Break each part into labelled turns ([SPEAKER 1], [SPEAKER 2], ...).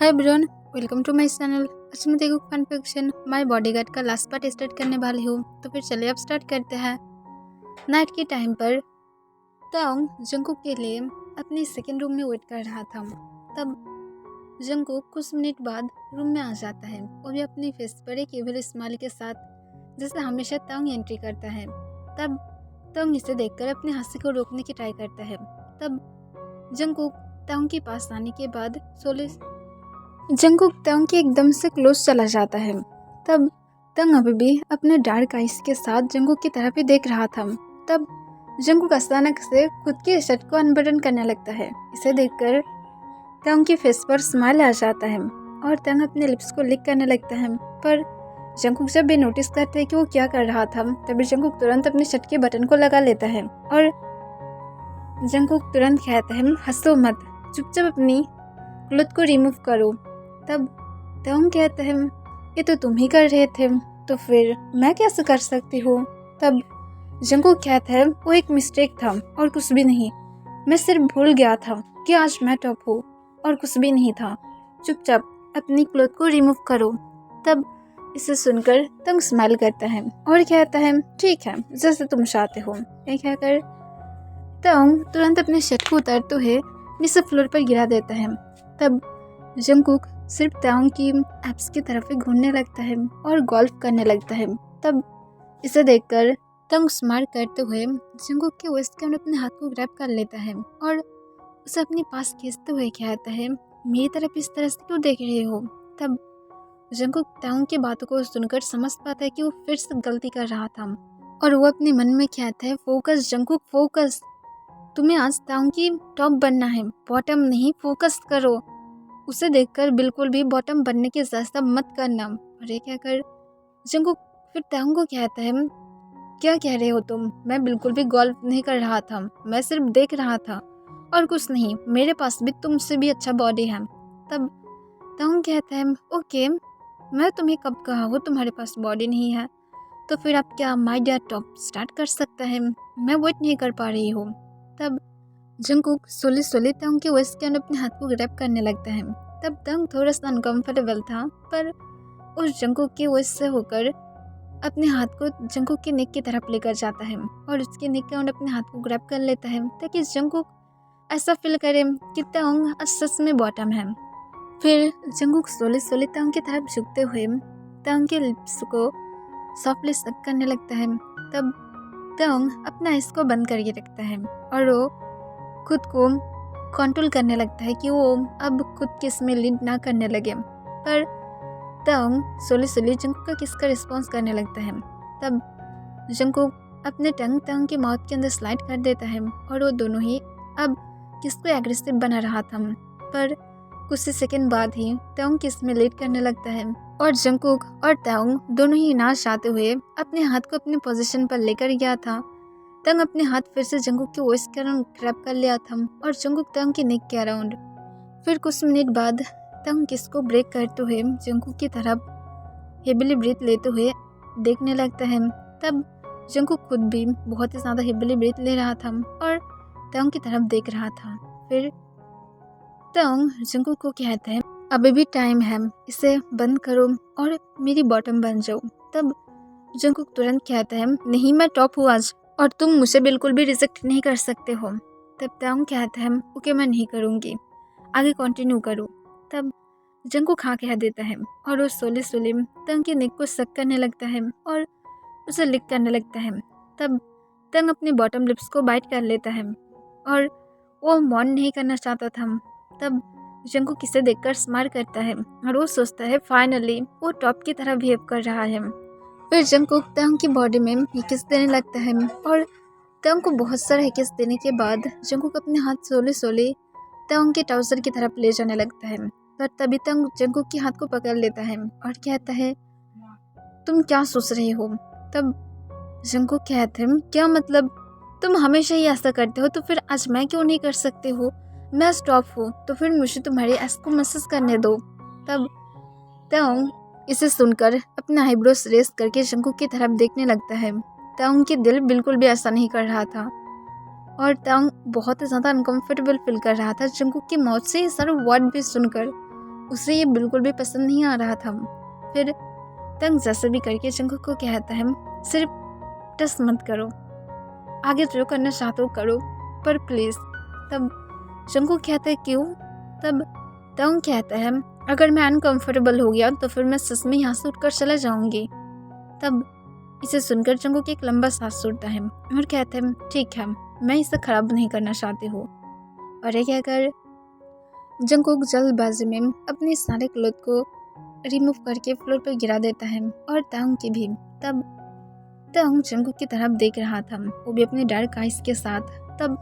[SPEAKER 1] Hi everyone, welcome to my channel. आज मैं देखो फन फिक्शन माय बॉडीगार्ड का लास्ट पार्ट स्टार्ट करने वाली हूँ। तो फिर चलिए अब स्टार्ट करते हैं। नाइट के टाइम पर ताओंग जंकुक के लिए अपने सेकंड रूम में वेट कर रहा था। तब जंकुक कुछ मिनट बाद रूम में आ जाता है और भी अपनी फेस पर एक इविल स्माइल के साथ जैसे हमेशा ताओंग एंट्री करता है। तब ताओंग इसे देखकर अपने हंसी को रोकने की ट्राई करता है। तब जंकुक ताओंग के पास आने के बाद जंकुक ताओंग के एकदम से क्लोज चला जाता है। तब ताओंग अभी भी अपने डार्क आइज के साथ जंकुक की तरफ ही देख रहा था। तब जंकुक अचानक से खुद के शर्ट को अनबटन करने लगता है। इसे देखकर ताओंग की फेस पर स्माइल आ जाता है और ताओंग अपने लिप्स को लिक करने लगता है। पर जंकुक जब भी नोटिस करता है कि वो क्या कर रहा था, तभी जंकुक तुरंत अपने शर्ट के बटन को लगा लेता है और जंकुक तुरंत कहता है, हंसो मत, चुपचाप अपनी क्लोथ को रिमूव करो। तब ताओंग कहता है, ये तो तुम ही कर रहे थे, तो फिर मैं कैसे कर सकती हूँ। तब जंकुक कहता है, वो एक मिस्टेक था और कुछ भी नहीं, मैं सिर्फ भूल गया था कि आज मैं टॉप हूँ और कुछ भी नहीं था, चुपचाप अपनी क्लोथ को रिमूव करो। तब इसे सुनकर ताओंग स्माइल करता है और कहता है, ठीक है, जैसे तुम चाहते हो। ये कहकर ताओंग तुरंत अपने शर्ट को उतारते हुए नीचे फ्लोर पर गिरा देता है। तब जंकुक सिर्फ ताओंग की एप्स की तरफ ही घूमने लगता है और गोल्फ करने लगता है। तब इसे देखकर ताओंग स्माइल करते हुए जंकुक के वेस्ट के अपने हाथ को ग्रैब कर लेता है और उसे अपने पास खींचते हुए कहता है, मेरी तरफ इस तरह से क्यों देख रहे हो। तब जंकुक ताओंग की बातों को सुनकर समझ पाता है कि वो फिर से गलती कर रहा था और वो अपने मन में कहता है, फोकस जंकुक, फोकस, तुम्हें आज ताओंग की टॉप बनना है, बॉटम नहीं, फोकस करो। उसे देखकर बिल्कुल भी बॉटम बनने की रास्ता मत करना। और ये कहकर जंकुक फिर ताओंग को कहता है, क्या कह रहे हो तुम, मैं बिल्कुल भी गोल्फ नहीं कर रहा था, मैं सिर्फ देख रहा था और कुछ नहीं, मेरे पास भी तुमसे भी अच्छा बॉडी है। तब ताओंग कहता है, ओके, मैं तुम्हें कब कहा हो तुम्हारे पास बॉडी नहीं है, तो फिर आप क्या माय डियर टॉप स्टार्ट कर सकता है, मैं वेट नहीं कर पा रही हूँ। तब जंकुक सोले ताओंग के वेस्ट के अंदर अपने हाथ को ग्रैब करने लगता है। तब ताओंग थोड़ा सा अनकंफर्टेबल था, पर उस जंकुक के वेस्ट से होकर अपने हाथ को जंकुक के नेक की तरफ लेकर जाता है और उसके नेक के अंदर अपने हाथ को ग्रैब कर लेता है ताकि जंकुक ऐसा फील करे कि ताओंग आज सच में बॉटम है। फिर जंकुक सोले ताओंग की तरफ झुकते हुए ताओंग के लिप्स को सॉफ्टली सक करने लगता है। तब ताओंग अपना आइज को बंद करके रखता है और वो खुद को कंट्रोल करने लगता है कि वो अब खुद किस में लीड ना करने लगे। पर ताओंग सोले जंकुक का किस का रिस्पॉन्स करने लगता है। तब जंकुक अपने टंग ताओंग के माउथ के अंदर स्लाइड कर देता है और वो दोनों ही अब किस को एग्रेसिव बना रहा था। पर कुछ ही सेकंड बाद ही ताओंग किस में लीड करने लगता है और जंकुक और ताओंग दोनों ही ना चाहते हुए अपने हाथ को अपने पोजीशन पर लेकर गया था। ताओंग अपने हाथ फिर से जंकुक के वेस्ट के अराउंड ग्रैब कर लिया था और जंकुक ताओंग के नेक के अराउंड। फिर कुछ मिनट बाद ताओंग किस को ब्रेक करते हुए जंकुक की तरफ हेबिली ब्रीथ लेते हुए देखने लगता है। तब जंकुक खुद भी बहुत ही ज़्यादा हेबिली ब्रीथ ले रहा था और ताओंग की तरफ देख रहा था। फिर ताओंग जंकुक को कहता है, अभी भी टाइम है, इसे बंद करो और मेरी बॉटम बन जाओ। तब जंकुक तुरंत कहता है, नहीं, मैं टॉप हूँ आज और तुम मुझे बिल्कुल भी रिजेक्ट नहीं कर सकते हो। तब ताओंग कहता है, ओके, मैं नहीं करूँगी, आगे कंटिन्यू करो। तब जंकुक हाँ कह देता है और वो सोले ताओंग के नेक को सक करने लगता है और उसे लिक करने लगता है। तब ताओंग अपने बॉटम लिप्स को बाइट कर लेता है और वो मॉन नहीं करना चाहता था। तब जंकुक इसे देखकर स्माइल करता है और वो सोचता है फाइनली वो टॉप की तरह बिहेव कर रहा है। फिर जंकुक ताओंग की बॉडी में हिकिस देने लगता है और ताओंग को बहुत सारा हिकिस देने के बाद जंकुक अपने हाथ सोले ताओंग के ट्राउजर की तरफ ले जाने लगता है। पर तभी ताओंग जंकुक के हाथ को पकड़ लेता है और कहता है, तुम क्या सोच रहे हो। तब जंकुक कहते हैं, क्या मतलब, तुम हमेशा ही ऐसा करते हो, तो फिर आज मैं क्यों नहीं कर सकते हो, मैं स्टॉप हूँ, तो फिर मुझे तुम्हारे ऐस को मैसेज करने दो। तब ताओंग इसे सुनकर अपना आईब्रोज रेस करके जंकुक की तरफ देखने लगता है। ताओंग के दिल बिल्कुल भी ऐसा नहीं कर रहा था और ताओंग बहुत ही ज़्यादा अनकंफर्टेबल फील कर रहा था जंकुक की मौत से ये सारे वर्ड भी सुनकर। उसे ये बिल्कुल भी पसंद नहीं आ रहा था। फिर तंग जैसे भी करके जंगकुक को कहता है सिर्फ टच मत करो, आगे जो करना चाहते हो करो, पर प्लीज़। तब जंगकुक कहता है क्यों? तब तंग कहता है अगर मैं अनकंफर्टेबल हो गया तो फिर मैं सच में यहाँ से उठकर चला जाऊंगी। तब इसे सुनकर जंगकुक एक लंबा सांस छोड़ता है और कहता है ठीक है, मैं इसे खराब नहीं करना चाहती हूँ। और ये कहकर जंगकुक जल्दबाजी में अपने सारे क्लोथ को रिमूव करके फ्लोर पर गिरा देता है और तांग की भी। तब तांग जंगकुक की तरफ देख रहा था, वो भी अपने डार्क आइज के साथ। तब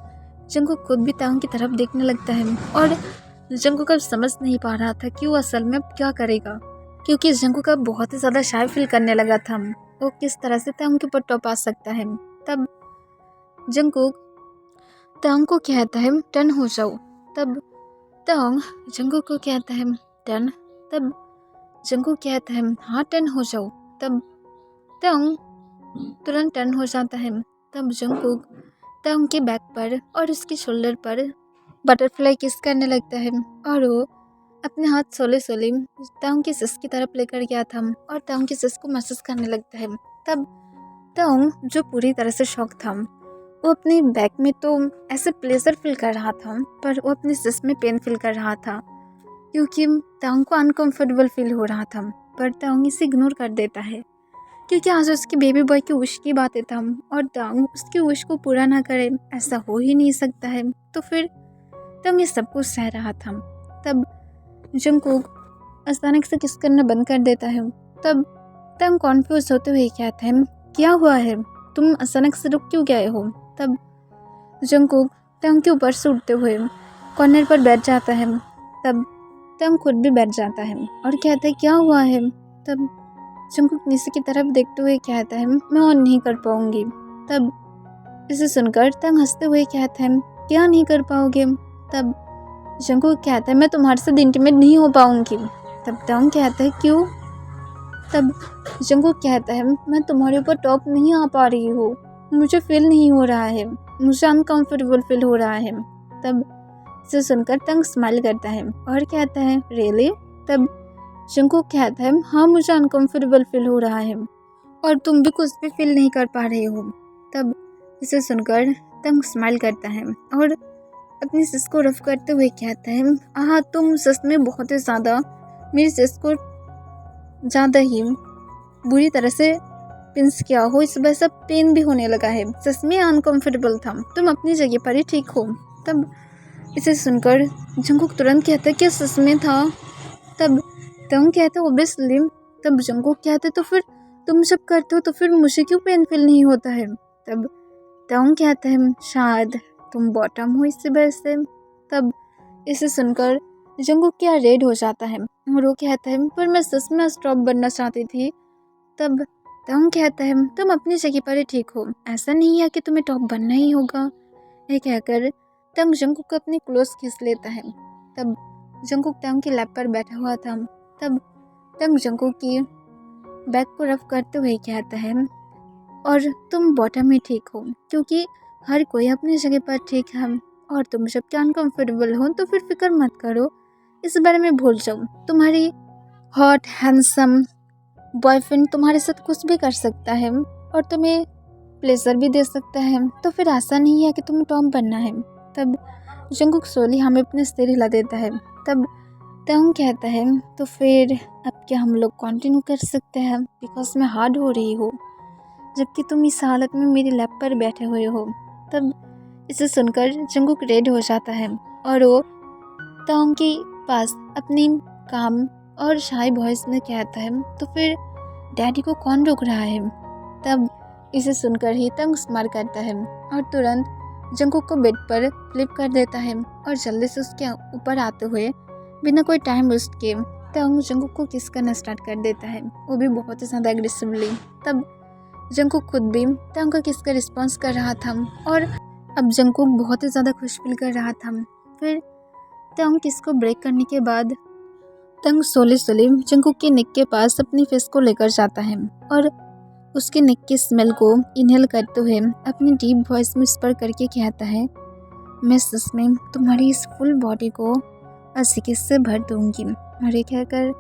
[SPEAKER 1] जंगकुक खुद भी तांग की तरफ देखने लगता है और जंगकुक अब समझ नहीं पा रहा था कि वो असल में अब क्या करेगा, क्योंकि जंगकुक अब बहुत ही ज़्यादा शाय फील करने लगा था। वो किस तरह से तांग के ऊपर टॉप आ सकता है। तब जंगकुक तांग को कहता है टर्न हो जाओ। तब तांग जंगकुक को कहता है टर्न। तब जंगकुक कहता है हाँ टर्न हो जाओ। तब तांग तुरंत टर्न हो जाता है। तब जंगकुक तांग के बैक पर और उसके शोल्डर पर बटरफ्लाई किस करने लगता है और वो अपने हाथ सोले सोले तांग की सिस की तरफ लेकर गया था और तांग की सिस को महसूस करने लगता है। तब तांग जो पूरी तरह से शॉक था, वो अपने बैक में तो ऐसे प्लेजर फील कर रहा था, पर वो अपनी सिस में पेन फील कर रहा था, क्योंकि तांग को अनकंफर्टेबल फील हो रहा था। पर तांग इसे इग्नोर कर देता है, क्योंकि आज उसके बेबी बॉय की विश की बातें था और तांग उसकी विश को पूरा ना करे, ऐसा हो ही नहीं सकता है। तो फिर तांग ये सब कुछ सह रहा था। तब जंगकुक अचानक से किस करना बंद कर देता है। तब तांग कॉन्फ्यूज होते हुए कहता है क्या हुआ है, तुम अचानक से रुक क्यों गए हो? तब जंगकुक तांग के ऊपर से उठते हुए कॉर्नर पर बैठ जाता है। तब तांग खुद भी बैठ जाता है और कहता है क्या हुआ है? तब जंगकुक नीचे की तरफ देखते हुए कहता है मैं ऑन नहीं कर पाऊंगी। तब इसे सुनकर तांग हंसते हुए कहता है क्या नहीं कर पाओगे? तब जंगकुक कहता है मैं तुम्हारे साथ इंटीमेट नहीं हो पाऊंगी। तब तांग कहता है क्यों? तब जंगकुक कहता है मैं तुम्हारे ऊपर टॉप नहीं आ पा रही हूँ, मुझे फील नहीं हो रहा है, मुझे अनकंफर्टेबल फील हो रहा है। तब इसे सुनकर तांग स्माइल करता है और कहता है रियली? तब जंगकुक कहता है हाँ मुझे अनकंफर्टेबल फील हो रहा है और तुम भी कुछ भी फील नहीं कर पा रहे हो। तब इसे सुनकर तांग स्माइल करता है और अपनी सिस को रफ करते हुए कहता है हाँ तुम सच में बहुत ही ज़्यादा मेरी सिस को ज़्यादा ही बुरी तरह से पिंस किया हो, इस वजह से पेन भी होने लगा है, सच में अनकंफर्टेबल था, तुम अपनी जगह पर ही ठीक हो। तब इसे सुनकर जंगकुक तुरंत कहता है कि सच में था? तब तांग कहता है ऑब्वियसली। तब जंगकुक कहते तो फिर तुम जब करते हो तो फिर मुझे क्यों पेन फील नहीं होता है? तब तांग कहता है शायद तुम बॉटम हो इसी वजह से। तब इसे सुनकर जंगकुक क्या रेड हो जाता है और वो कहता है पर मैं सच में स्टॉप बनना चाहती थी। तब तांग कहता है तुम अपनी जगह पर ही ठीक हो, ऐसा नहीं है कि तुम्हें टॉप बनना ही होगा। ये कहकर तांग जंगकुक को अपनी क्लोज खींच लेता है। तब जंगकुक तांग के लैप पर बैठा हुआ था। तब तांग जंगकुक की बैक को रफ करते हुए कहता है और तुम बॉटम में ठीक हो, क्योंकि हर कोई अपनी जगह पर ठीक है और तुम जब क्या अनकंफर्टेबल हो तो फिर फिक्र मत करो, इस बारे में भूल जाओ। तुम्हारी हॉट हैंडसम बॉयफ्रेंड तुम्हारे साथ कुछ भी कर सकता है और तुम्हें प्लेजर भी दे सकता है, तो फिर ऐसा नहीं है कि तुम्हें टॉप बनना है। तब जंगकुक सोली हमें अपने सिर हिला देता है। तब तांग कहता है तो फिर अब क्या हम लोग कंटिन्यू कर सकते हैं, बिकॉज मैं हार्ड हो रही हूँ जबकि तुम इस हालत में मेरी लैप पर बैठे हुए हो। तब इसे सुनकर जंगकुक रेड हो जाता है और वो तांग के पास अपनी काम और शाही वॉइस में कहता है तो फिर डैडी को कौन रोक रहा है? तब इसे सुनकर ही तांग स्माइल करता है और तुरंत जंगकुक को बेड पर फ्लिप कर देता है और जल्दी से उसके ऊपर आते हुए बिना कोई टाइम वेस्ट किए तांग जंगकुक को किस करना स्टार्ट कर देता है, वो भी बहुत ही ज़्यादा एग्रेसिवली। तब जंगकुक खुद भी तांग का किस का रिस्पॉन्स कर रहा था और अब जंगकुक बहुत ही ज़्यादा खुश फील कर रहा था। फिर तांग किस को ब्रेक करने के बाद तांग सोले सोले जंगकुक के नेक के पास अपनी फेस को लेकर जाता है और उसके नेक की स्मेल को इनहेल करते हुए अपनी डीप वॉइस में स्पर करके कहता है मैं सच में तुम्हारी इस फुल बॉडी को किस से भर दूंगी, और ये कहकर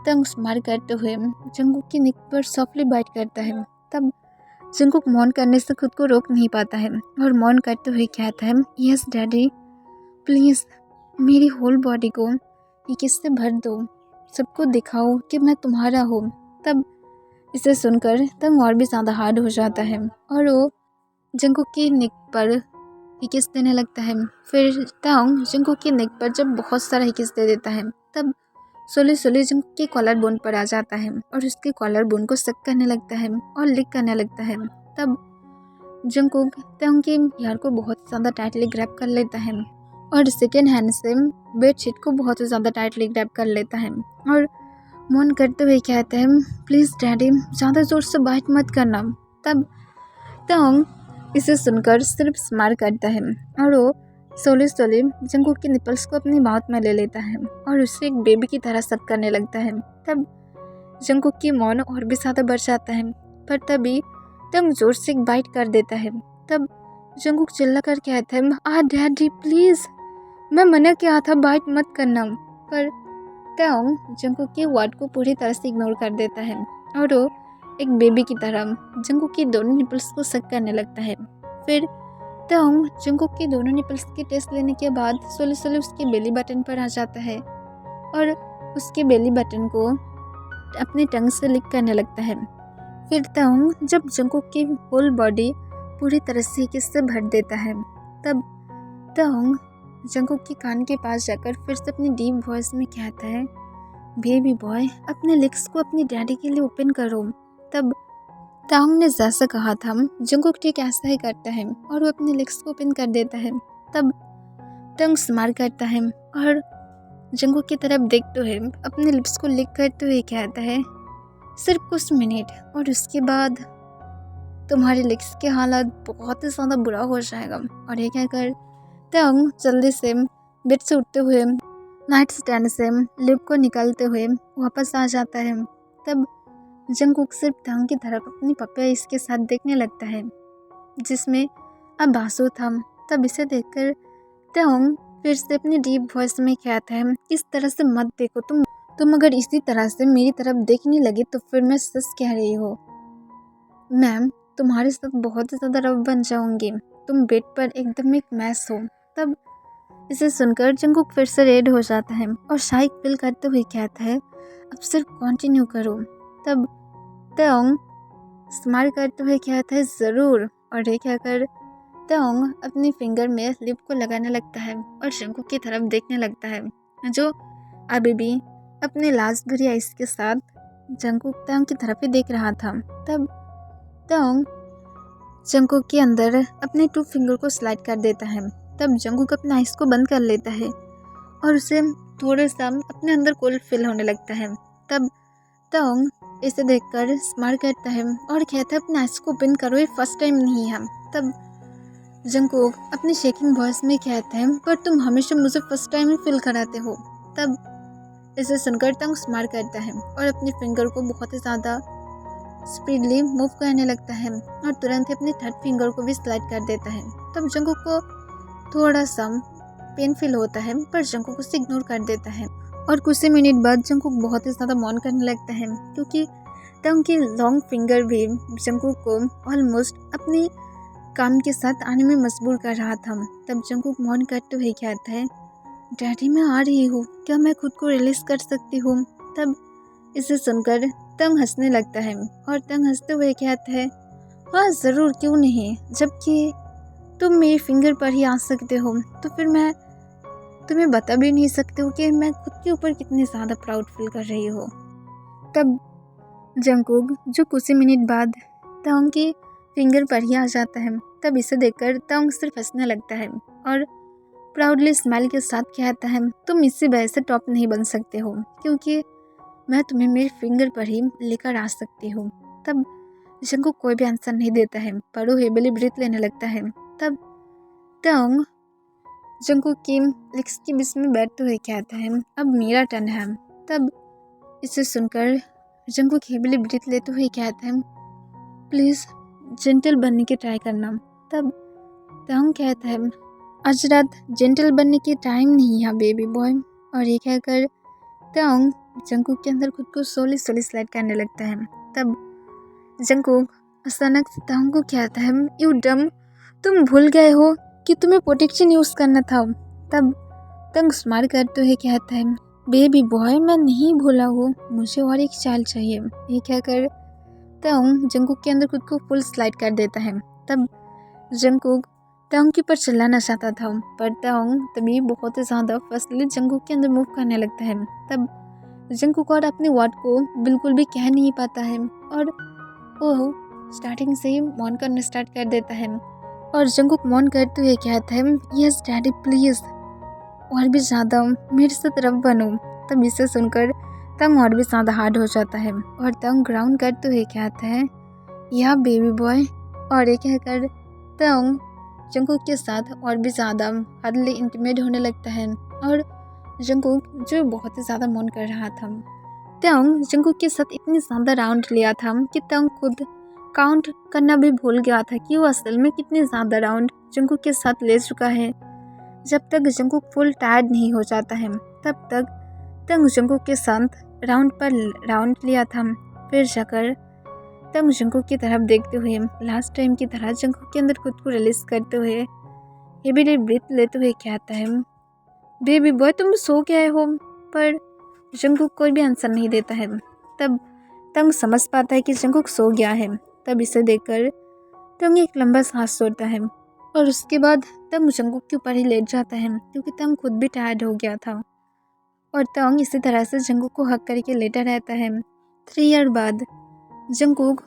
[SPEAKER 1] तंग स्माइल करते हुए जंगकुक की नेक पर सॉफ्टली बाइट करता है। तब जंगकुक मौन करने से खुद को रोक नहीं पाता है और मौन करते हुए कहता है, यस डैडी, प्लीज़ मेरी होल बॉडी को ये किससे भर दो, सबको दिखाओ कि मैं तुम्हारा हूँ। तब इसे सुनकर तंग और भी ज़्यादा हार्ड हो जाता है और वो जंगकुक की नेक पर ही किस देने लगता है। फिर तंग जंगकुक की नेक पर जब बहुत सारा ही किस दे देता है, तब सोले जंगकुक के कॉलर बोन पर आ जाता है और उसके कॉलर बोन को सक करने लगता है और लिक करने लगता है। तब जंगकुक तंग के हेयर को बहुत ज़्यादा टाइटली ग्रैब कर लेता है और सेकेंड हैंड से बेडशीट को बहुत ही ज़्यादा टाइटली ग्रैब कर लेता है और मौन करते हुए कहता है, प्लीज़ डैडी ज़्यादा ज़ोर से बाइट मत करना। तब तंग इसे सुनकर सिर्फ स्माइल करता है और वो सोले जंगकुक के निपल्स को अपनी माउथ में ले लेता है और उसे एक बेबी की तरह सक करने लगता है। तब जंगकुक की मौन और भी ज़्यादा बढ़ जाता है, पर तभी तंग जोर से एक बाइट कर देता है। तब जंगकुक चिल्ला कर कहता है, डैडी प्लीज़, मैं मना किया था बाइट मत करना। पर तंग जंगकुक के वर्ड को पूरी तरह से इग्नोर कर देता है और वो एक बेबी की तरह जंगकुक की दोनों निपल्स को सक करने लगता है। फिर तंग जंगकुक के दोनों निपल्स के टेस्ट लेने के बाद सोले उसके बेली बटन पर आ जाता है और उसके बेली बटन को अपने टंग से लिक करने लगता है। फिर तंग जब जंगकुक की होल बॉडी पूरी तरह से किससे भर देता है, तब तंग जंगकुक के कान के पास जाकर फिर से अपनी डीप वॉइस में कहता है, बेबी बॉय अपने लिप्स को अपनी डैडी के लिए ओपन करो। तब तंग ने जैसा कहा था जंगकुक ठीक ऐसा ही करता है और वो अपने लिप्स को ओपन कर देता है। तब तंग स्माइल करता है और जंगकुक की तरफ देखते हुए अपने लिप्स को लिक करते हुए कहता है, सिर्फ कुछ मिनट और उसके बाद तुम्हारे लिप्स के हालात बहुत ही ज़्यादा बुरा हो जाएगा। और ये कहकर तंग जल्दी से बेड से उठते हुए नाइट स्टैंड से लिप को निकालते हुए वापस आ जाता है। तब जंगकुक सिर्फ तंग की तरफ अपनी पपिया इसके साथ देखने लगता है जिसमें अब बासु था। तब इसे देखकर तंग फिर से अपनी डीप वॉइस में कहता है, इस तरह से मत देखो, तुम अगर इसी तरह से मेरी तरफ देखने लगे तो फिर मैं सच कह रही हो मैम, तुम्हारे साथ बहुत ज़्यादा रफ बन जाऊंगी, तुम बेड पर एकदम एक मैस हो। तब इसे सुनकर जंगकुक फिर से रेड हो जाता है और शाइक फील करते हुए कहता है, अब सिर्फ कंटिन्यू करो। तब तंग स्माइल करते हुए कहता है, ज़रूर। और ये कहकर तंग अपनी फिंगर में लिप को लगाने लगता है और जंगकुक की तरफ देखने लगता है जो अभी भी अपने लाज भरी आइस के साथ जंगकुक तंग की तरफ ही देख रहा था। तब तंग जंगकुक के अंदर अपने 2 फिंगर को स्लाइड कर देता है। तब जंगकुक अपने आइस को बंद कर लेता है और उसे थोड़ा सा अपने अंदर कोल्ड फील होने लगता है। तब तंग इसे देखकर स्माइल करता है और कहता है, अपने आइस को ओपन करो, ये फर्स्ट टाइम नहीं है। तब जंगकुक अपनी शेकिंग वॉइस में कहता है, पर तुम हमेशा मुझे फर्स्ट टाइम ही फील कराते हो। तब इसे सुनकर तंग स्माइल करता है और अपनी फिंगर को बहुत ही ज़्यादा स्पीडली मूव करने लगता है और तुरंत ही अपनी 3rd फिंगर को भी स्लाइड कर देता है। तब जंगकुक को थोड़ा सा पेन फील होता है पर जंगकुक उसे इग्नोर कर देता है और कुछ ही मिनट बाद जंगकुक बहुत ही ज़्यादा मौन करने लगता है क्योंकि तंग की लॉन्ग फिंगर भी जंगकुक को ऑलमोस्ट अपने काम के साथ आने में मजबूर कर रहा था। तब जंगकुक मौन करते हुए कहता है, डैडी मैं आ रही हूँ, क्या मैं खुद को रिलीज कर सकती हूँ। तब इसे सुनकर तंग हंसने लगता है और तंग हंसते हुए कहता है, हाँ ज़रूर, क्यों नहीं, जबकि तुम मेरी फिंगर पर ही आ सकते हो तो फिर मैं तुम्हें बता भी नहीं सकती हूँ कि मैं खुद के ऊपर कितनी ज़्यादा प्राउड फील कर रही हूँ। तब जंगकुक जो कुछ ही मिनट बाद तंग की फिंगर पर ही आ जाता है, तब इसे देखकर तंग सिर्फ हंसने लगता है और प्राउडली स्माइल के साथ कहता है, तुम इससे वजह से टॉप नहीं बन सकते हो क्योंकि मैं तुम्हें मेरी फिंगर पर ही लेकर आ सकती हूँ। तब जंगकुक कोई भी आंसर नहीं देता है पर वो हेबली ब्रीथ लेने लगता है। तब तंग जंगकुक की लेग्स के बीच में बैठते हुए कहता है, अब मेरा टर्न है। तब इसे सुनकर जंगकुक हेबली ब्रीथ लेते हुए कहता है, प्लीज़ जेंटल बनने की ट्राई करना। तब तंग कहता है, आज रात जेंटल बनने की टाइम नहीं है बेबी बॉय। और ये कहकर तंग जंकुक के अंदर खुद को सोली स्लाइड करने लगता है। तब जंकुक अचानक से तंग को कहता है, यू डम, तुम भूल गए हो कि तुम्हें प्रोटेक्शन यूज़ करना था। तब तंग स्माइल करते हुए कहता है, बेबी बॉय मैं नहीं भूला हूँ, मुझे और एक चाल चाहिए। ये कहकर तंग जंकुक के अंदर खुद को फुल स्लाइड कर देता है। तब जंकुक तंग के ऊपर चिल्लाना चाहता था, पर तंग तभी बहुत ही ज़्यादा फर्स्टली जंकुक के अंदर मूव करने लगता है। तब जंकुक और अपने वर्ड को बिल्कुल भी कह नहीं पाता है और वो स्टार्टिंग से ही मौन करना स्टार्ट कर देता है। और जंकुक मौन करते हुए कहता है, यस डैडी प्लीज़, और भी ज़्यादा मेरे से तरफ बनो। तब इसे सुनकर तंग और भी ज़्यादा हार्ड हो जाता है और तंग ग्राउंड करते हुए कहता है, या बेबी बॉय। और ये कहकर तंग जंकुक के साथ और भी ज़्यादा हार्डली इंटीमेट होने लगता है और जंकुक जो बहुत ही ज़्यादा मौन कर रहा था। तंग जंकुक के साथ इतनी ज़्यादा राउंड लिया था कि तंग खुद काउंट करना भी भूल गया था कि वो असल में कितने ज़्यादा राउंड जंकुक के साथ ले चुका है। जब तक जंकुक फुल टायर्ड नहीं हो जाता है तब तक तंग जंकुक के साथ राउंड पर राउंड लिया था। फिर जाकर तंग जंकुक की तरफ देखते हुए लास्ट टाइम की तरह जंकुक के अंदर खुद को रिलीज करते हुए हेवी ब्रीथ लेते हुए कहता है, बेबी बॉय तुम सो गए हो। पर जंकुक कोई भी आंसर नहीं देता है। तब तंग समझ पाता है कि जंकुक सो गया है। तब इसे देखकर तंग एक लंबा सांस छोड़ता है और उसके बाद तंग जंकुक के ऊपर ही लेट जाता है क्योंकि तंग खुद भी टायर्ड हो गया था। और तंग इसी तरह से जंकुक को हक करके लेटा रहता है। 3 ईयर बाद जंकुक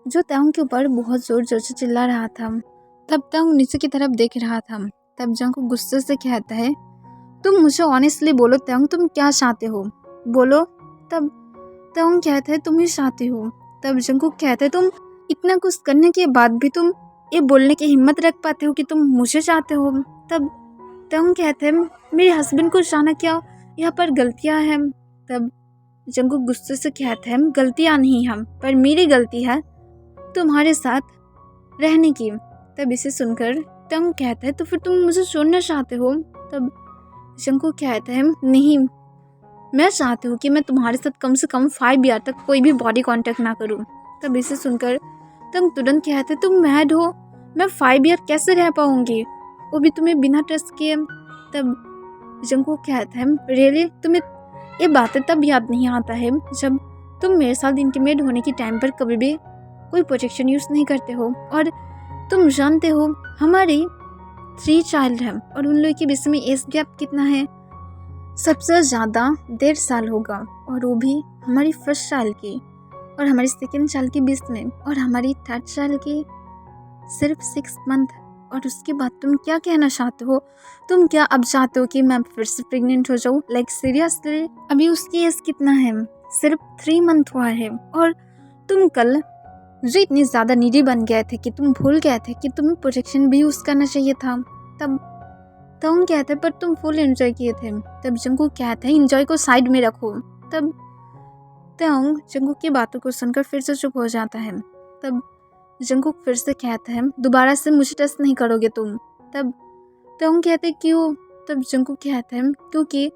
[SPEAKER 1] जो तंग के ऊपर बहुत ज़ोर ज़ोर से चिल्ला रहा था, तब तंग नीचे की तरफ देख रहा था। तब जंकुक गुस्से से कहता है, तुम मुझे ऑनेस्टली बोलो तंग, तुम क्या चाहते हो, बोलो। तब तंग कहता है, तुम ही चाहती हो। तब जंकुक कहता है, तुम इतना कुछ करने के बाद भी तुम ये बोलने की हिम्मत रख पाते हो कि तुम मुझे चाहते हो। तब तंग कहते हैं, मेरे हस्बैंड को जाना क्या, यहाँ पर गलतियाँ हैं। तब जंकुक गुस्से से कहते हैं, गलतियाँ नहीं हैं, पर मेरी गलती है तुम्हारे साथ रहने की। तब इसे सुनकर तंग कहता है, तो फिर तुम मुझे छोड़ना चाहते हो। तब जंकुक कहते हैं, नहीं, मैं चाहती हूँ कि मैं तुम्हारे साथ कम से कम 5 ईयर तक कोई भी बॉडी कांटेक्ट ना करूँ। तब इसे सुनकर तंग तुरंत कहते, तुम मैड हो, मैं 5 ईयर कैसे रह पाऊंगी, वो भी तुम्हें बिना ट्रस्ट किए। तब जंकुक कहता है, रियली तुम्हें ये बातें तब याद नहीं आता है जब तुम मेरे साथ इंटीमेट होने की टाइम पर कभी भी कोई प्रोटेक्शन यूज़ नहीं करते हो। और तुम जानते हो हमारी 3 चाइल्ड हैं और उन लोगों के बीच में एज गैप कितना है, सबसे ज़्यादा 1.5 साल होगा, और वो भी हमारी फर्स्ट चाइल्ड की और हमारी सेकेंड चाइल्ड के बीच में, और हमारी थर्ड चाइल्ड की सिर्फ 6 मंथ। और उसके बाद तुम क्या कहना चाहते हो, तुम क्या अब चाहते हो कि मैं फिर से प्रेग्नेंट हो जाऊँ? लाइक सीरियसली, अभी उसकी एज कितना है, सिर्फ 3 मंथ हुआ है। और तुम कल जो इतनी ज़्यादा नीडी बन गए थे कि तुम भूल गए थे कि तुम्हें प्रोटेक्शन भी यूज़ करना चाहिए था। तब तंग कहते पर तुम फुल एंजॉय किए थे। तब जंकुक कहते हैं, एंजॉय को साइड में रखो। तब तंग जंकुक की बातों को सुनकर फिर से चुप हो जाता है। तब जंकुक फिर से कहता है, दोबारा से मुझे टच नहीं करोगे तुम। तब तंग कहते, क्यों? तब जंकुक कहता है, क्योंकि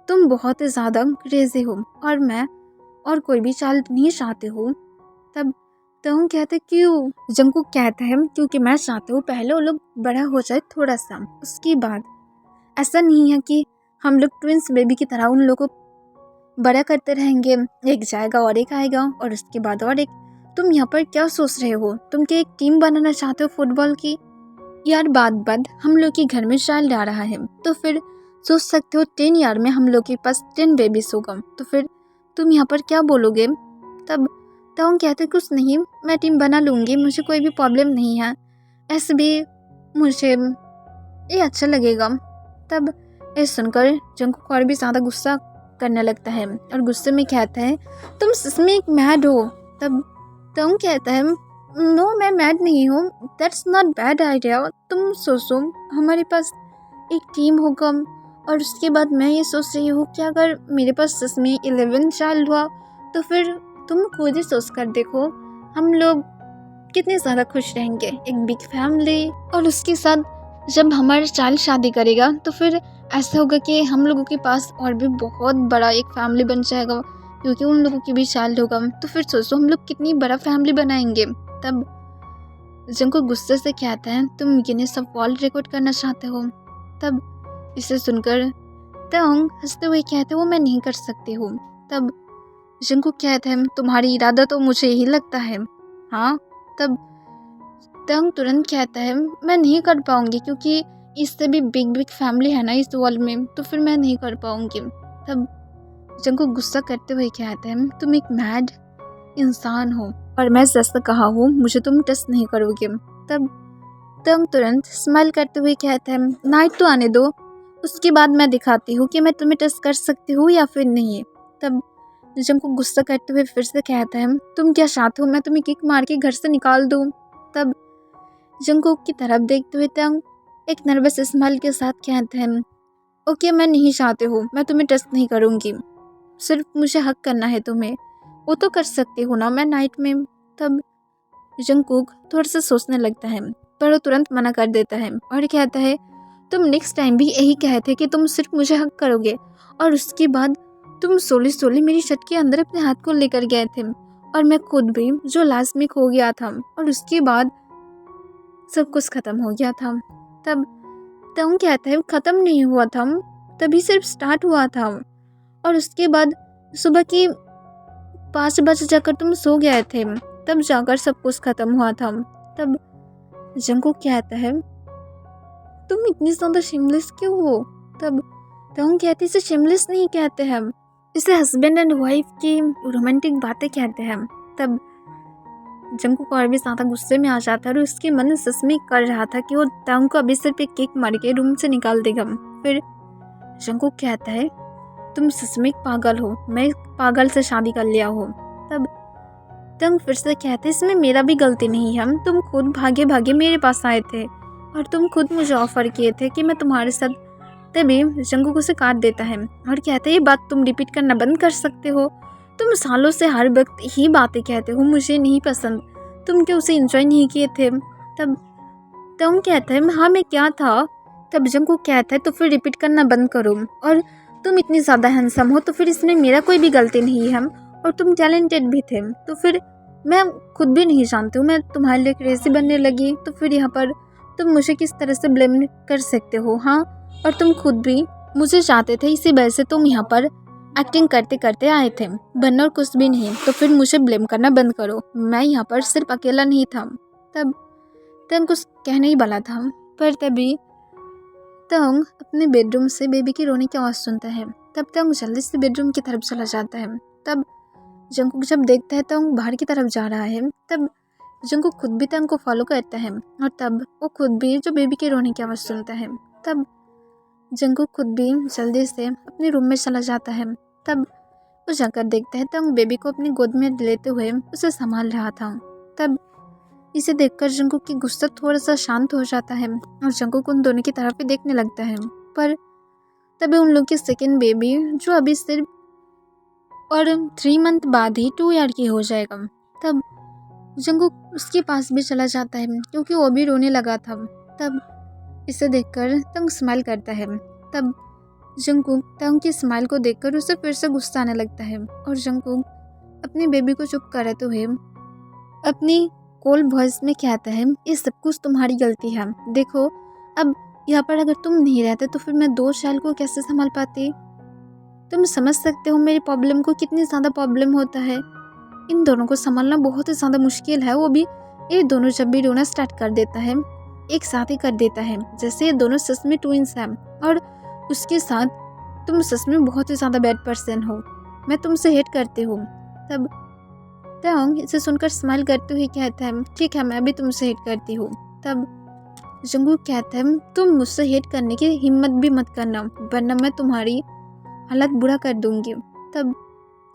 [SPEAKER 1] तुम बहुत ही ज़्यादा क्रेजी हो और मैं और कोई भी चाइल्ड नहीं चाहती हूँ। तब तंग कहते, क्यों? जंकुक कहता है, क्योंकि मैं चाहती हूँ पहले वो लोग बड़ा हो जाए थोड़ा सा, उसके बाद ऐसा नहीं है कि हम लोग ट्विंस बेबी की तरह उन लोगों को बड़ा करते रहेंगे, एक जाएगा और एक आएगा और उसके बाद और एक। तुम यहाँ पर क्या सोच रहे हो, तुम क्या एक टीम बनाना चाहते हो फुटबॉल की? यार बात हम लोग के घर में चाइल्ड आ रहा है, तो फिर सोच सकते हो 10 ईयर में हम लोग के पास 10 बेबीज होगा, तो फिर तुम यहाँ पर क्या बोलोगे? तब तंग कहते, कुछ नहीं, मैं टीम बना लूँगी, मुझे कोई भी प्रॉब्लम नहीं है, ऐसे भी मुझे ये अच्छा लगेगा। तब ये सुनकर जंकुक और भी ज़्यादा गुस्सा करने लगता है और गुस्से में कहता है, तुम सच में एक मैड हो। तब तंग कहता है, नो मैं मैड नहीं हूँ, दैट्स नॉट बैड आइडिया। तुम सोचो हमारे पास एक टीम होगा और उसके बाद मैं ये सोच रही हूँ कि अगर मेरे पास सच में 11 चाइल्ड हुआ तो फिर तुम खुद ही सोच कर देखो हम लोग कितने ज़्यादा खुश रहेंगे, एक बिग फैमिली। और उसके साथ जब हमारा चाइल्ड शादी करेगा तो फिर ऐसा होगा कि हम लोगों के पास और भी बहुत बड़ा एक फैमिली बन जाएगा, क्योंकि उन लोगों की भी चाइल्ड होगा। तो फिर सोचो हम लोग कितनी बड़ा फैमिली बनाएंगे। तब जंकुक गुस्से से कहता है, तुम गिनीज सब वर्ल्ड रिकॉर्ड करना चाहते हो। तब इसे सुनकर तंग हंसते हुए कहते, वो मैं नहीं कर सकती हूँ। तब जंकुक कहता है, तुम्हारी इरादा तो मुझे यही लगता है। हाँ। तब तंग तुरंत कहता है, मैं नहीं कर पाऊंगी, क्योंकि इससे भी बिग बिग फैमिली है ना इस वर्ल्ड में, तो फिर मैं नहीं कर पाऊंगी। तब जंकुक गुस्सा करते हुए कहता है, तुम एक मैड इंसान हो और मैं जैसा कहा हूँ मुझे तुम टच नहीं करोगे। तब तंग तुरंत स्माइल करते हुए कहता है, नाइट तो आने दो, उसके बाद मैं दिखाती हूँ कि मैं तुम्हें टच कर सकती हूँ या फिर नहीं। तब जंकुक गुस्सा करते हुए फिर से कहता है, तुम क्या चाहते हो मैं तुम्हें किक मार के घर से निकाल दूँ। तब जंकुक की तरफ देखते हुए तंग एक नर्वस स्माइल के साथ कहता है, ओके मैं नहीं चाहती हूँ, मैं तुम्हें टच नहीं करूँगी, सिर्फ मुझे हक करना है तुम्हें, वो तो कर सकती हूँ ना मैं नाइट में। तब जंकुक थोड़ा सा सोचने लगता है, पर वो तुरंत मना कर देता है और कहता है, तुम नेक्स्ट टाइम भी यही कहे थे कि तुम सिर्फ मुझे हक करोगे, और उसके बाद तुम सोली सोली मेरी छत के अंदर अपने हाथ को लेकर गए थे, और मैं खुद भी जो लास्ट में खो गया था, और उसके बाद सब कुछ खत्म हो गया था। तब तंग कहता है, खत्म नहीं हुआ था, तभी सिर्फ स्टार्ट हुआ था, और उसके बाद सुबह की 5 बजे जाकर तुम सो गए थे, तब जाकर सब कुछ खत्म हुआ था। तब जंकुक कहता है, तुम इतनी ज्यादा शिमलेस क्यों हो। तब तंग कहती, इसे शिमलेस नहीं कहते हैं, इसे हस्बैंड एंड वाइफ की रोमांटिक बातें कहते हैं। तब जंकुक और भी ज्यादा गुस्से में आ जाता है और उसके मन सच में कर रहा था कि वो तंग को अभी सिर्फ एक किक मार के रूम से निकाल देगा। फिर जंकुक कहता है, तुम सच में पागल हो, मैं एक पागल से शादी कर लिया हूँ। तब तंग फिर से कहते, इसमें मेरा भी गलती नहीं है, तुम खुद भागे भागे मेरे पास आए थे और तुम खुद मुझे ऑफर किए थे कि मैं तुम्हारे साथ। तभी जंकुक उसे काट देता है और कहता है, ये बात तुम रिपीट करना बंद कर सकते हो, तुम सालों से हर वक्त ही बातें कहते हो मुझे नहीं पसंद, तुम क्या उसे एंजॉय नहीं किए थे। तब तंग कहता है, हाँ मैं क्या था। तब जंकुक कहता है, तो फिर रिपीट करना बंद करो, और तुम इतनी ज़्यादा हैंडसम हो तो फिर इसमें मेरा कोई भी गलती नहीं है, और तुम टैलेंटेड भी थे, तो फिर मैं खुद भी नहीं जानती हूँ, मैं तुम्हारे लिए क्रेजी बनने लगी, तो फिर यहाँ पर तुम मुझे किस तरह से ब्लेम कर सकते हो। हाँ, और तुम खुद भी मुझे चाहते थे, इसी वजह से तुम यहाँ पर एक्टिंग करते करते आए थे, बनना और कुछ भी नहीं, तो फिर मुझे ब्लेम करना बंद करो, मैं यहाँ पर सिर्फ अकेला नहीं था। तब तंग कुछ कहने ही वाला था, पर तभी तंग अपने बेडरूम से बेबी की रोने की आवाज़ सुनता है। तब तंग जल्दी से बेडरूम की तरफ चला जाता है। तब जंकुक जब देखता है तंग बाहर की तरफ जा रहा है, तब जंकुक खुद भी तंग को फॉलो करता है, और तब वो खुद भी जो बेबी के रोने की आवाज़ सुनता है। तब जंकुक खुद भी जल्दी से अपने रूम में चला जाता है। तब वो जाकर देखता है तंग बेबी को अपनी गोद में लेते हुए उसे संभाल रहा था। तब इसे देखकर जंकुक की गुस्सा थोड़ा सा शांत हो जाता है और जंकुक उन दोनों की तरफ ही देखने लगता है। पर तभी उन लोग की सेकेंड बेबी, जो अभी सिर्फ और 3 मंथ बाद ही 2 ईयर की हो जाएगा, तब जंकुक उसके पास भी चला जाता है क्योंकि वो भी रोने लगा था। तब इसे देखकर तंग स्माइल करता है। तब जंकुक तंग की स्माइल को देखकर उसे फिर से गुस्सा आने लगता है, और जंकुक अपनी बेबी को चुप कराते हुए अपनी कोल्ड वॉइस में कहता है, ये सब कुछ तुम्हारी गलती है, देखो अब यहाँ पर अगर तुम नहीं रहते तो फिर मैं 2 साल को कैसे संभाल पाती। तुम समझ सकते हो मेरी प्रॉब्लम को, कितनी ज़्यादा प्रॉब्लम होता है, इन दोनों को संभालना बहुत ही ज़्यादा मुश्किल है। वो भी ये दोनों जब भी रोना स्टार्ट कर देता है एक साथ ही कर देता है, जैसे ये दोनों सच में ट्विंस हैं, और उसके साथ तुम सच में बहुत ही ज़्यादा बैड पर्सन हो, मैं तुमसे हेट करती हूँ। तब तंग इसे सुनकर स्माइल करते हुए कहता है, ठीक है मैं भी तुमसे हेट करती हूँ। तब जंकुक कहता है, तुम मुझसे हेट करने की हिम्मत भी मत करना, वरना मैं तुम्हारी हालत बुरा कर दूंगी। तब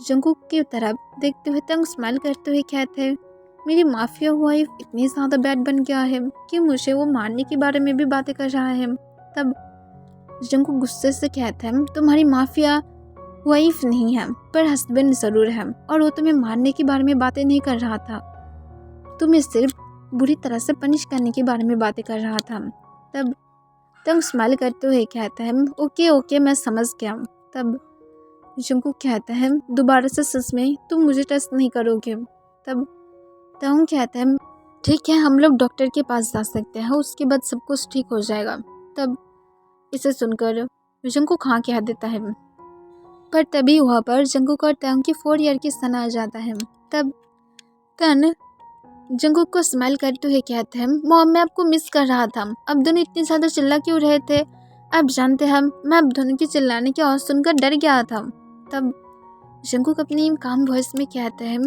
[SPEAKER 1] जंकुक की तरफ देखते हुए तंग स्माइल करते हुए कहते हैं, मेरी माफिया वाइफ इतनी ज़्यादा बैड बन गया है कि मुझे वो मारने के बारे में भी बातें कर रहा है। तब जंकुक गुस्से से कहता है, तुम्हारी माफिया वाइफ नहीं है पर हस्बैंड ज़रूर है, और वो तुम्हें मारने के बारे में बातें नहीं कर रहा था, तुम्हें सिर्फ बुरी तरह से पनिश करने के बारे में बातें कर रहा था। तब तंग स्माइल करते हुए कहता है ओके ओके मैं समझ गया। तब जंकुक कहता है दोबारा से सच में तुम मुझे टेस्ट नहीं करोगे। तब तंग कहता है ठीक है हम लोग डॉक्टर के पास जा सकते हैं, उसके बाद सब कुछ ठीक हो जाएगा। तब इसे सुनकर जंकुक हाँ कह देता है, पर तभी वहाँ पर जंकुक और तंग की 4 ईयर की सन आ जाता है। तब तन जंकुक को स्माइल करते हुए कहते हैं मॉम मैं आपको मिस कर रहा था, अब दोनों इतनी ज़्यादा चिल्ला क्यों रहे थे? आप जानते हैं मैं अब दोनों की चिल्लाने की आवाज़ सुनकर डर गया था। तब जंकुक अपनी काम वॉइस में कहते हैं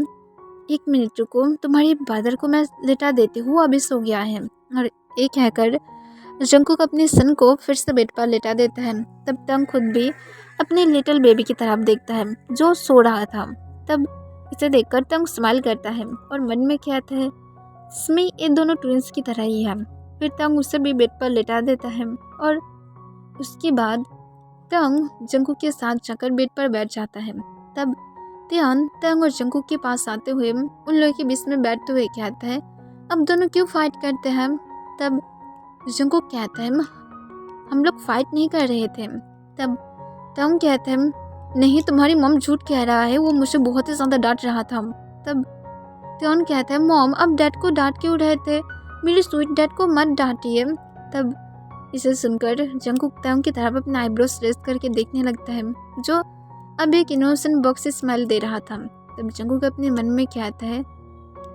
[SPEAKER 1] 1 मिनट रुको, तुम्हारे ब्रदर को मैं लेटा देती हूँ, अभी सो गया है। और एक कहकर जंकुक अपने सन को फिर से बेड पर लेटा देता है। तब तंग खुद भी अपने लिटिल बेबी की तरफ देखता है जो सो रहा था। तब इसे देखकर तंग स्माइल करता है और मन में कहता है इसमें ये दोनों ट्विंस की तरह ही है। फिर तंग उसे भी बेड पर लेटा देता है और उसके बाद तंग जंकुक के साथ जाकर बेड पर बैठ जाता है। तब त्यान तंग और जंकुक के पास आते हुए उन लोगों के बीच में बैठते हुए कहता है अब दोनों क्यों फाइट करते हैं? तब जंकुक कहता है हम लोग फाइट नहीं कर रहे थे। तब तंग कहता है नहीं तुम्हारी मॉम झूठ कह रहा है, वो मुझे बहुत ही ज़्यादा डांट रहा था। तब त्यान कहता है मॉम अब डैड को डांट क्यों रहे थे, मेरे स्वीट डैड को मत डांटिए। तब इसे सुनकर जंकुक तंग की तरफ अपना आईब्रोज रेस करके देखने लगता है जो अब एक इनोसेंट बॉक्स से स्माइल दे रहा था। तब जंकुक अपने मन में कहता है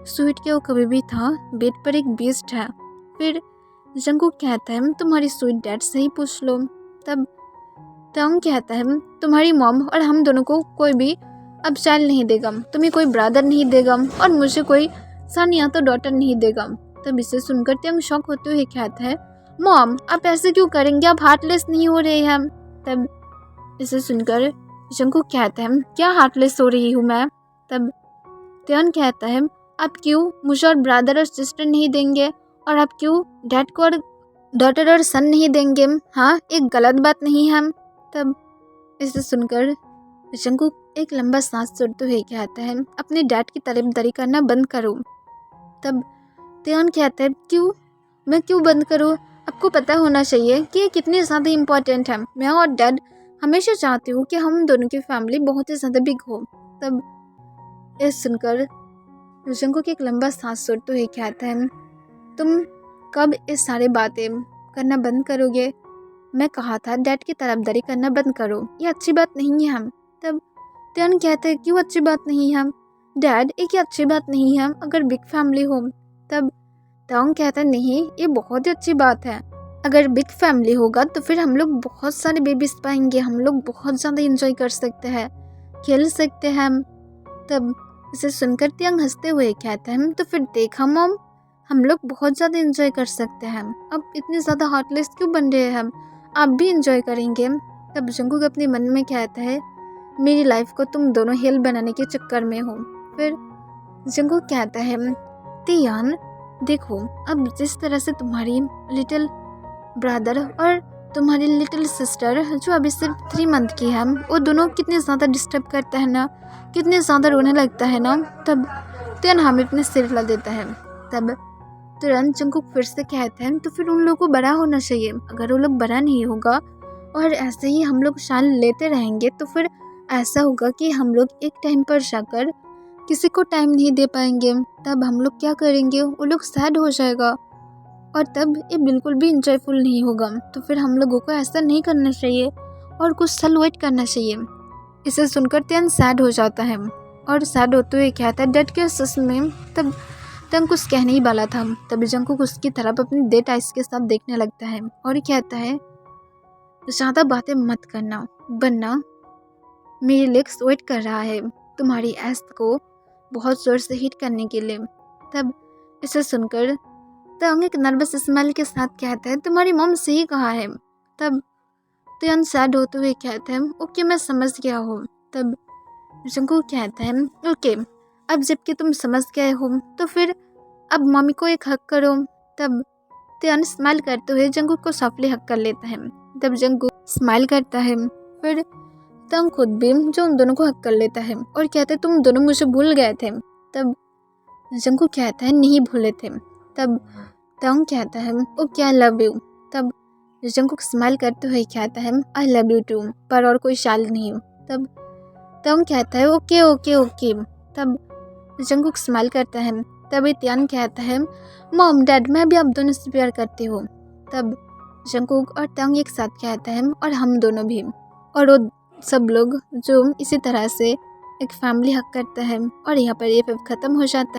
[SPEAKER 1] स्वीट क्या वो कभी भी था, बेड पर एक बीस्ट है। फिर जंकुक कहता है तुम्हारी स्वीट डैड से ही पूछ लो। तब तंग कहता है तुम्हारी मॉम और हम दोनों को कोई भी अब चाइल्ड नहीं देगा, तुम्हें कोई ब्रदर नहीं देगा और मुझे कोई सन या तो डॉटर नहीं देगा। तब इसे सुनकर तंग शॉक होते हुए कहता है मॉम आप ऐसे क्यों करेंगे, आप हार्टलेस नहीं हो रहे हैं। तब इसे सुनकर जंकुक कहता है क्या हार्टलेस हो रही हूँ मैं? तब त्यान कहता है आप क्यों मुझे और ब्रदर और सिस्टर नहीं देंगे, और आप क्यों डैड को और डॉटर और सन नहीं देंगे? हाँ एक गलत बात नहीं है। तब इसे सुनकर जंकुक एक लंबा सांस छोड़ते हुए कहता है अपने डैड की तरफदारी करना बंद करो। तब त्यान कहता है क्यों, मैं क्यों बंद करूँ? आपको पता होना चाहिए कि ये कितनी ज़्यादा इम्पोर्टेंट है। मैं और डैड हमेशा चाहती हूँ कि हम दोनों की फैमिली बहुत ही ज़्यादा बिग हो। तब ये सुनकर जंकुक एक लंबा सांस छोड़ते हुए कहता है तुम कब ये सारी बातें करना बंद करोगे? मैं कहा था डैड की तरफदारी करना बंद करो, ये अच्छी बात नहीं है। तब त्यान कहता है क्यों अच्छी बात नहीं है डैड, एक अच्छी बात नहीं है अगर बिग फैमिली हो। तब त्यान कहता है नहीं ये बहुत ही अच्छी बात है, अगर बिग फैमिली होगा तो फिर हम लोग बहुत सारे बेबीज पाएंगे, हम लोग बहुत ज़्यादा इंजॉय कर सकते हैं, खेल सकते हैं। तब इसे सुनकर त्यान हंसते हुए कहता है तो फिर देखा मॉम हम लोग बहुत ज़्यादा इंजॉय कर सकते हैं, अब इतने ज़्यादा हार्टलेस क्यों बन रहे हैं, आप भी इंजॉय करेंगे। तब जंकुक अपने मन में कहता है मेरी लाइफ को तुम दोनों हेल बनाने के चक्कर में हो। फिर जंकुक कहता है त्यान देखो अब जिस तरह से तुम्हारी लिटिल ब्रदर और तुम्हारी लिटिल सिस्टर जो अभी सिर्फ 3 मंथ की है वो दोनों कितने ज़्यादा डिस्टर्ब करता है ना, कितने ज़्यादा रोने लगता है ना। तब त्यान हमें अपने सिर हिला देता है। तब तुरंत जंकुक फिर से कहते हैं तो फिर उन लोगों को बड़ा होना चाहिए, अगर वो लोग बड़ा नहीं होगा और ऐसे ही हम लोग शान लेते रहेंगे तो फिर ऐसा होगा कि हम लोग एक टाइम पर जाकर किसी को टाइम नहीं दे पाएंगे। तब हम लोग क्या करेंगे, वो लोग सैड हो जाएगा और तब ये बिल्कुल भी इंजॉयफुल नहीं होगा। तो फिर हम लोगों को ऐसा नहीं करना चाहिए और कुछ साल वेट करना चाहिए। इसे सुनकर त्यान सैड हो जाता है और सैड होते हुए कहता है डैड के सस में। तब तंग कुछ कहने ही वाला था, तभी जंकुक उसकी तरफ अपनी डेट आइस के साथ देखने लगता है और कहता है ज़्यादा बातें मत करना वरना मेरी लेग्स वेट कर रहा है तुम्हारी एस को बहुत ज़ोर से हिट करने के लिए। तब इसे सुनकर तंग एक नर्वस स्माइल के साथ कहता है तुम्हारी मॉम सही कहा है। तब त्यान सैड होते हुए कहता है ओके मैं समझ गया हूँ। तब जंकुक कहता है ओके अब जबकि तुम समझ गए हो तो फिर अब मम्मी को एक हक करो। तब त्यान स्माइल करते हुए जंकुक को सॉफ्टली हक कर लेता है। तब जंकुक स्माइल करता है, फिर तंग खुद भी जो उन दोनों को हक कर लेता है और कहता है तुम दोनों मुझे भूल गए थे। तब जंकुक कहता है नहीं भूले थे। तब तंग कहता है ओके आई लव यू। तब जंकुक स्माइल करते हुए कहता है आई लव यू टू, पर और कोई शाल नहीं। तब तंग कहता है ओके ओके ओके। तब जंकुक स्माइल करता है। तभी त्यान कहता है मॉम डैड मैं भी आप दोनों से प्यार करती हूँ। तब जंकुक और तंग एक साथ कहता है और हम दोनों भी। और वो सब लोग जो इसी तरह से एक फैमिली हक करता है। और यहाँ पर ये फिल्म ख़त्म हो जाता है।